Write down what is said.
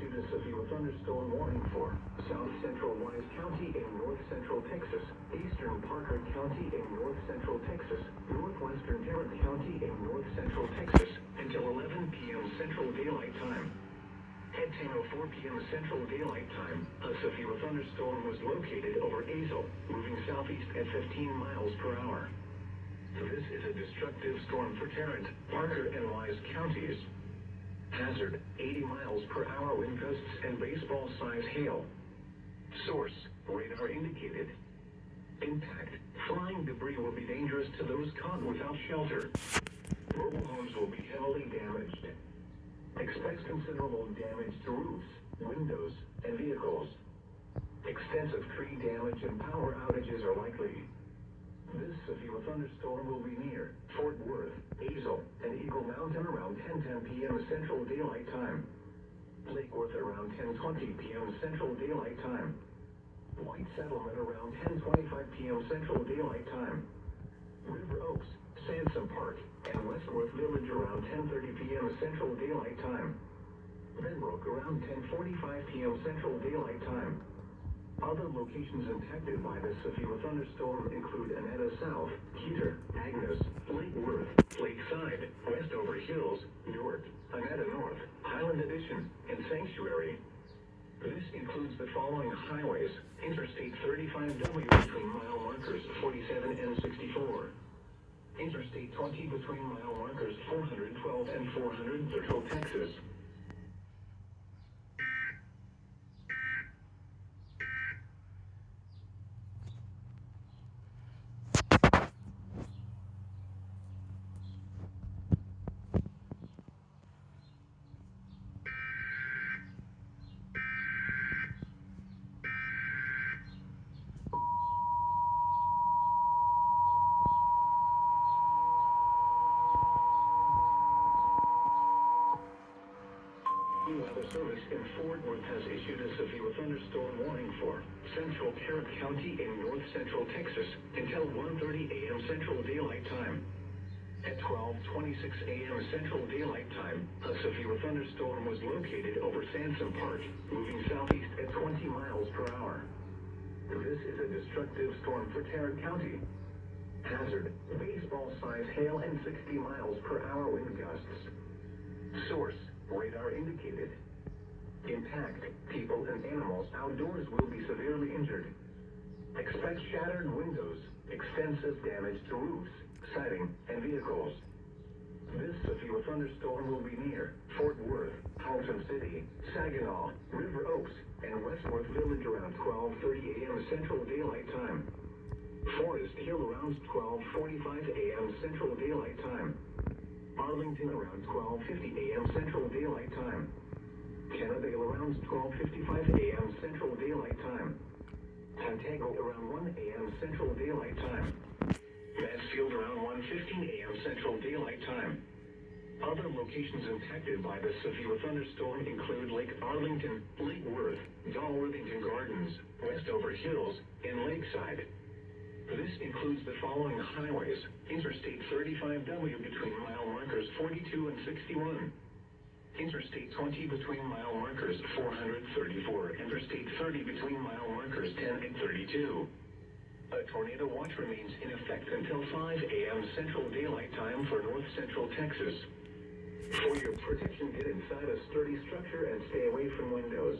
issued a severe thunderstorm warning for south central Wise County in north central Texas, eastern Parker County in north central Texas, northwestern Tarrant County in north central Texas, until 11 p.m. Central Daylight Time. At 10:04 p.m. Central Daylight Time, a severe thunderstorm was located over Azle, moving southeast at 15 miles per hour. This is a destructive storm for Tarrant, Parker, and Wise counties. Hazard, 80 miles per hour wind gusts and baseball-size hail. Source, radar indicated. Impact, flying debris will be dangerous to those caught without shelter. Mobile homes will be heavily damaged. Expect considerable damage to roofs, windows, and vehicles. Extensive tree damage and power outages are likely. This severe thunderstorm will be near Fort Worth, Azle, and Eagle Mountain around 10:10 p.m. Central Daylight Time. Lake Worth around 10:20 p.m. Central Daylight Time. White Settlement around 10:25 p.m. Central Daylight Time. River Oaks, Sansom Park, and Westworth Village around 10:30 p.m. Central Daylight Time. Benbrook around 10:45 p.m. Central Daylight Time. Other locations impacted by this severe thunderstorm include Annetta South, Keeter, Agnes, Lake Worth, Lakeside, Westover Hills, Newark, Annetta North, Highland Addition, and Sanctuary. This includes the following highways: Interstate 35W between mile markers 47 and 64. Interstate 20 between mile markers 412 and 400 Central Texas. Weather Service in Fort Worth has issued a severe thunderstorm warning for central Tarrant County in north central Texas until 1:30 a.m. Central Daylight Time. At 12:26 a.m. Central Daylight Time, a severe thunderstorm was located over Sansom Park, moving southeast at 20 miles per hour. This is a destructive storm for Tarrant County. Hazard, baseball-size hail and 60 miles per hour wind gusts. Source, radar indicated. Impact, people and animals outdoors will be severely injured. Expect shattered windows, extensive damage to roofs, siding, and vehicles. This severe thunderstorm will be near Fort Worth, Halton City, Saginaw, River Oaks, and Westworth Village around 12:30 a.m. Central Daylight Time. Forest Hill around 12:45 a.m. Central Daylight Time. Arlington around 12:50 a.m. Central Daylight Time. Kennedale around 12:55 a.m. Central Daylight Time. Pantego around 1 a.m. Central Daylight Time. Mansfield around 1:15 a.m. Central Daylight Time. Other locations impacted by the severe thunderstorm include Lake Arlington, Lake Worth, Dalworthington Gardens, Westover Hills, and Lakeside. This includes the following highways: Interstate 35W between mile markers 42 and 61. Interstate 20 between mile markers 434. Interstate 30 between mile markers 10 and 32. A tornado watch remains in effect until 5 a.m. Central Daylight Time for north central Texas. For your protection, get inside a sturdy structure and stay away from windows.